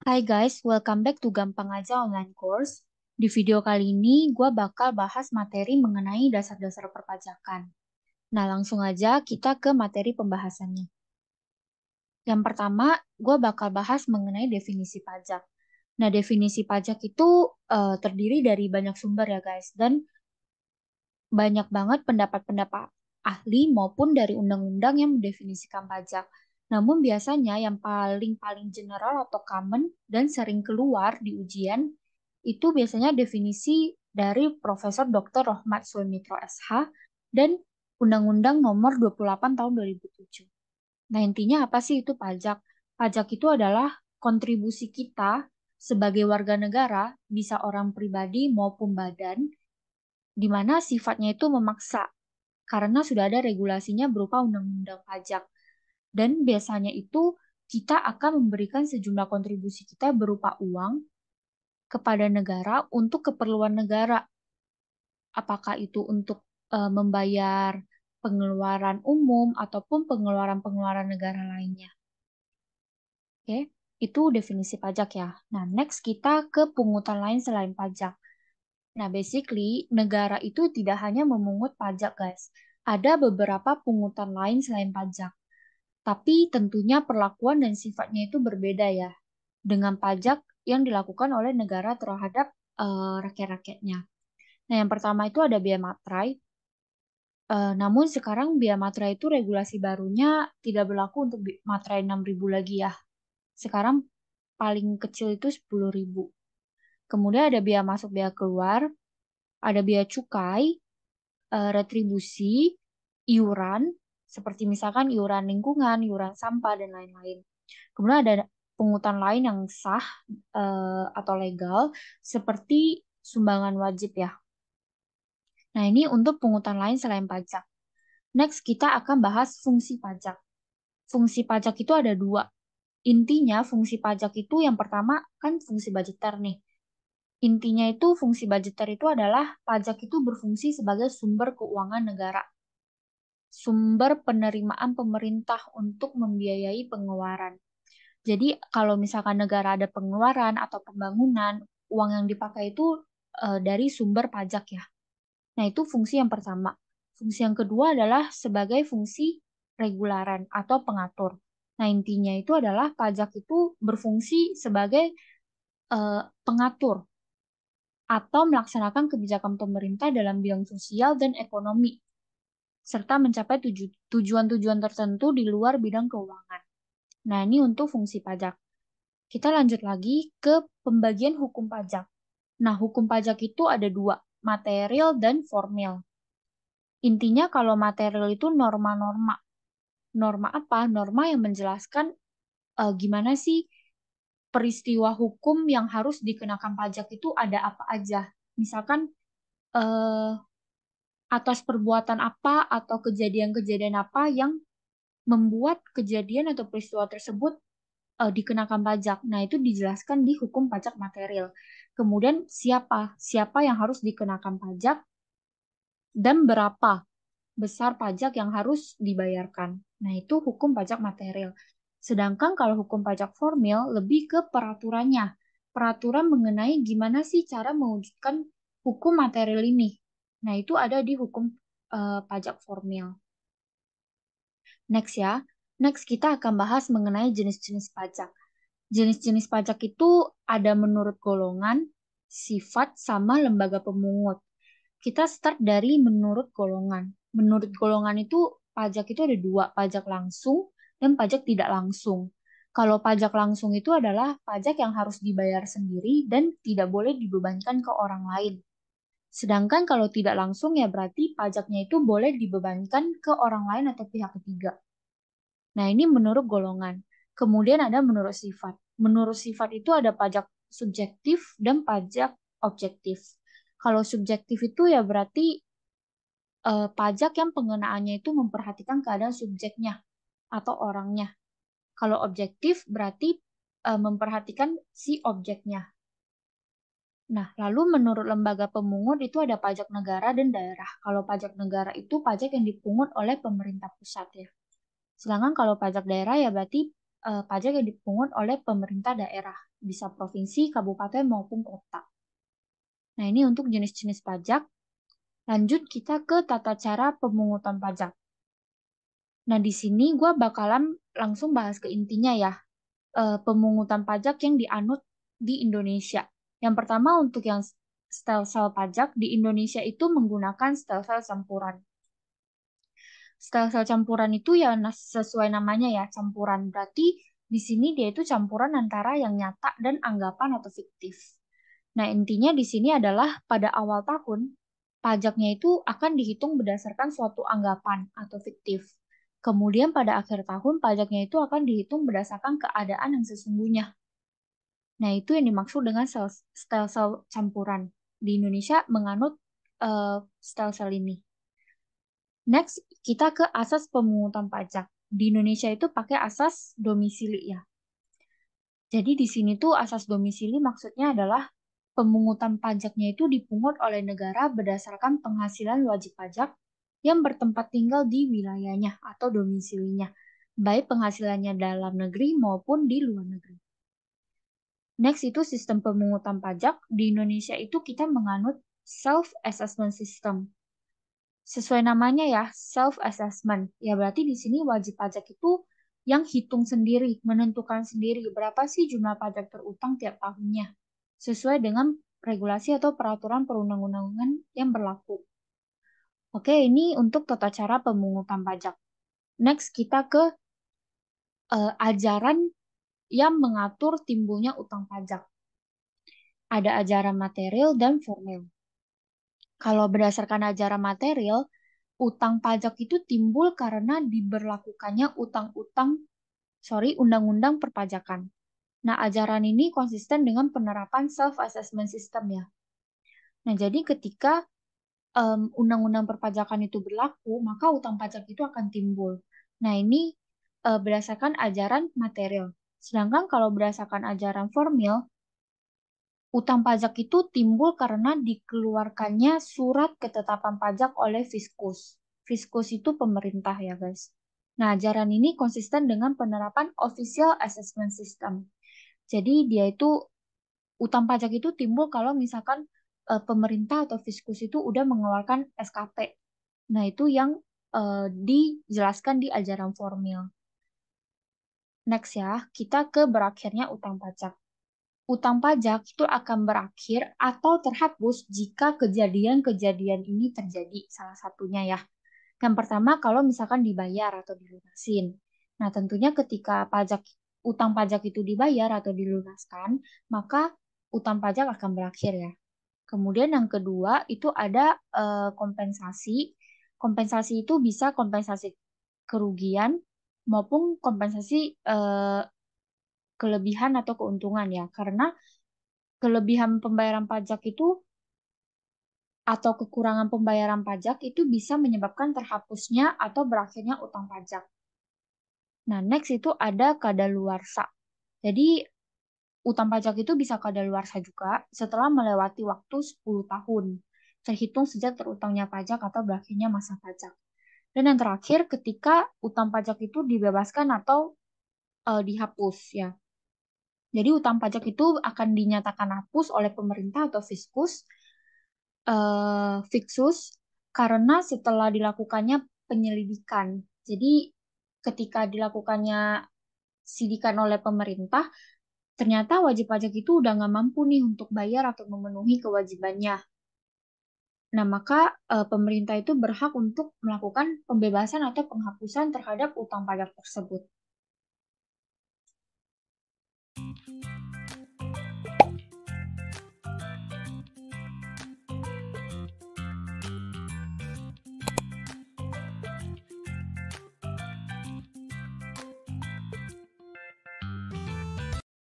Hai guys, welcome back to Gampang Aja Online Course. Di video kali ini, gue bakal bahas materi mengenai dasar-dasar perpajakan. Nah, langsung aja kita ke materi pembahasannya. Yang pertama, gue bakal bahas mengenai definisi pajak. Nah, definisi pajak itu terdiri dari banyak sumber ya guys, dan banyak banget pendapat-pendapat ahli maupun dari undang-undang yang mendefinisikan pajak. Namun biasanya yang paling general atau common dan sering keluar di ujian itu biasanya definisi dari Profesor Dr. Rohmat Sumitro SH dan Undang-Undang Nomor 28 Tahun 2007. Nah, intinya apa sih itu pajak? Pajak itu adalah kontribusi kita sebagai warga negara, bisa orang pribadi maupun badan, di mana sifatnya itu memaksa karena sudah ada regulasinya berupa undang-undang pajak. Dan biasanya itu kita akan memberikan sejumlah kontribusi kita berupa uang kepada negara untuk keperluan negara. Apakah itu untuk membayar pengeluaran umum ataupun pengeluaran-pengeluaran negara lainnya. Oke, itu definisi pajak ya. Nah, next kita ke pungutan lain selain pajak. Nah, basically, negara itu tidak hanya memungut pajak, guys. Ada beberapa pungutan lain selain pajak. Tapi tentunya perlakuan dan sifatnya itu berbeda ya, dengan pajak yang dilakukan oleh negara terhadap rakyat-rakyatnya. Nah, yang pertama itu ada biaya materai. Namun sekarang biaya materai itu regulasi barunya tidak berlaku untuk materai 6.000 lagi ya. Sekarang paling kecil itu 10.000. Kemudian ada biaya masuk, biaya keluar, ada biaya cukai, retribusi, iuran, seperti misalkan iuran lingkungan, iuran sampah, dan lain-lain. Kemudian ada pungutan lain yang sah atau legal, seperti sumbangan wajib ya. Nah, ini untuk pungutan lain selain pajak. Next, kita akan bahas fungsi pajak. Fungsi pajak itu ada dua. Intinya, fungsi pajak itu yang pertama kan fungsi budgeter nih. Intinya itu fungsi budgeter itu adalah pajak itu berfungsi sebagai sumber keuangan negara, sumber penerimaan pemerintah untuk membiayai pengeluaran. Jadi kalau misalkan negara ada pengeluaran atau pembangunan, uang yang dipakai itu dari sumber pajak ya. Nah, itu fungsi yang pertama. Fungsi yang kedua adalah sebagai fungsi regularan atau pengatur. Nah, intinya itu adalah pajak itu berfungsi sebagai pengatur atau melaksanakan kebijakan pemerintah dalam bidang sosial dan ekonomi, serta mencapai tujuan-tujuan tertentu di luar bidang keuangan. Nah, ini untuk fungsi pajak. Kita lanjut lagi ke pembagian hukum pajak. Nah, hukum pajak itu ada dua, material dan formil. Intinya kalau material itu norma-norma. Norma apa? Norma yang menjelaskan gimana sih peristiwa hukum yang harus dikenakan pajak itu ada apa aja. Misalkan eh, atas perbuatan apa atau kejadian-kejadian apa yang membuat kejadian atau peristiwa tersebut dikenakan pajak. Nah, itu dijelaskan di hukum pajak material. Kemudian siapa yang harus dikenakan pajak dan berapa besar pajak yang harus dibayarkan. Nah, itu hukum pajak material. Sedangkan kalau hukum pajak formil lebih ke peraturannya. Peraturan mengenai gimana sih cara mewujudkan hukum material ini. Nah, itu ada di hukum pajak formil. Next ya. Next kita akan bahas mengenai jenis-jenis pajak. Jenis-jenis pajak itu ada menurut golongan, sifat, sama lembaga pemungut. Kita start dari menurut golongan. Menurut golongan itu pajak itu ada dua, pajak langsung dan pajak tidak langsung. Kalau pajak langsung itu adalah pajak yang harus dibayar sendiri dan tidak boleh dibebankan ke orang lain. Sedangkan kalau tidak langsung ya berarti pajaknya itu boleh dibebankan ke orang lain atau pihak ketiga. Nah, ini menurut golongan. Kemudian ada menurut sifat. Menurut sifat itu ada pajak subjektif dan pajak objektif. Kalau subjektif itu ya berarti pajak yang pengenaannya itu memperhatikan keadaan subjeknya atau orangnya. Kalau objektif berarti memperhatikan si objeknya. Nah, lalu menurut lembaga pemungut itu ada pajak negara dan daerah. Kalau pajak negara itu pajak yang dipungut oleh pemerintah pusat ya. Sedangkan kalau pajak daerah ya berarti pajak yang dipungut oleh pemerintah daerah. bisa provinsi, kabupaten, maupun kota. Nah, ini untuk jenis-jenis pajak. Lanjut kita ke tata cara pemungutan pajak. Nah, di sini gue bakalan langsung bahas ke intinya ya, pemungutan pajak yang dianut di Indonesia. Yang pertama untuk yang stelsel pajak di Indonesia itu menggunakan stelsel campuran. Stelsel campuran itu ya sesuai namanya ya, campuran. Berarti di sini dia itu campuran antara yang nyata dan anggapan atau fiktif. Nah, intinya di sini adalah pada awal tahun, pajaknya itu akan dihitung berdasarkan suatu anggapan atau fiktif. Kemudian pada akhir tahun, pajaknya itu akan dihitung berdasarkan keadaan yang sesungguhnya. Nah, itu yang dimaksud dengan stelsel campuran. Di Indonesia menganut stelsel ini. Next, kita ke asas pemungutan pajak. Di Indonesia itu pakai asas domisili ya. Jadi di sini tuh asas domisili maksudnya adalah pemungutan pajaknya itu dipungut oleh negara berdasarkan penghasilan wajib pajak yang bertempat tinggal di wilayahnya atau domisilinya, baik penghasilannya dalam negeri maupun di luar negeri. Next itu sistem pemungutan pajak. Di Indonesia itu kita menganut self-assessment system. Sesuai namanya ya, self-assessment. Ya berarti di sini wajib pajak itu yang hitung sendiri, menentukan sendiri berapa sih jumlah pajak terutang tiap tahunnya, sesuai dengan regulasi atau peraturan perundang-undangan yang berlaku. Oke, ini untuk tata cara pemungutan pajak. Next, kita ke ajaran yang mengatur timbulnya utang pajak. Ada ajaran material dan formil. Kalau berdasarkan ajaran material, utang pajak itu timbul karena diberlakukannya undang-undang perpajakan. Nah, ajaran ini konsisten dengan penerapan self-assessment system ya. Nah, jadi ketika undang-undang perpajakan itu berlaku, maka utang pajak itu akan timbul. Nah, ini berdasarkan ajaran material. Sedangkan kalau berdasarkan ajaran formil, utang pajak itu timbul karena dikeluarkannya surat ketetapan pajak oleh Fiskus. Fiskus itu pemerintah ya, guys. Nah, ajaran ini konsisten dengan penerapan Official Assessment System. Jadi, dia itu utang pajak itu timbul kalau misalkan pemerintah atau Fiskus itu udah mengeluarkan SKP. Nah, itu yang dijelaskan di ajaran formil. Next ya, kita ke berakhirnya utang pajak. Utang pajak itu akan berakhir atau terhapus jika kejadian-kejadian ini terjadi. Salah satunya ya. Yang pertama, kalau misalkan dibayar atau dilunasin. Nah, tentunya ketika utang pajak itu dibayar atau dilunaskan, maka utang pajak akan berakhir ya. Kemudian yang kedua, itu ada kompensasi. Kompensasi itu bisa kompensasi kerugian maupun kompensasi kelebihan atau keuntungan ya. Karena kelebihan pembayaran pajak itu atau kekurangan pembayaran pajak itu bisa menyebabkan terhapusnya atau berakhirnya utang pajak. Nah, next itu ada kadaluarsa. Jadi, utang pajak itu bisa kadaluarsa juga setelah melewati waktu 10 tahun, terhitung sejak terutangnya pajak atau berakhirnya masa pajak. Dan yang terakhir, ketika utang pajak itu dibebaskan atau dihapus ya. Jadi, utang pajak itu akan dinyatakan hapus oleh pemerintah atau Fiskus Fiksus karena setelah dilakukannya penyelidikan. Jadi ketika dilakukannya sidikan oleh pemerintah, ternyata wajib pajak itu udah nggak mampu nih untuk bayar atau memenuhi kewajibannya. Nah, maka pemerintah itu berhak untuk melakukan pembebasan atau penghapusan terhadap utang pajak tersebut.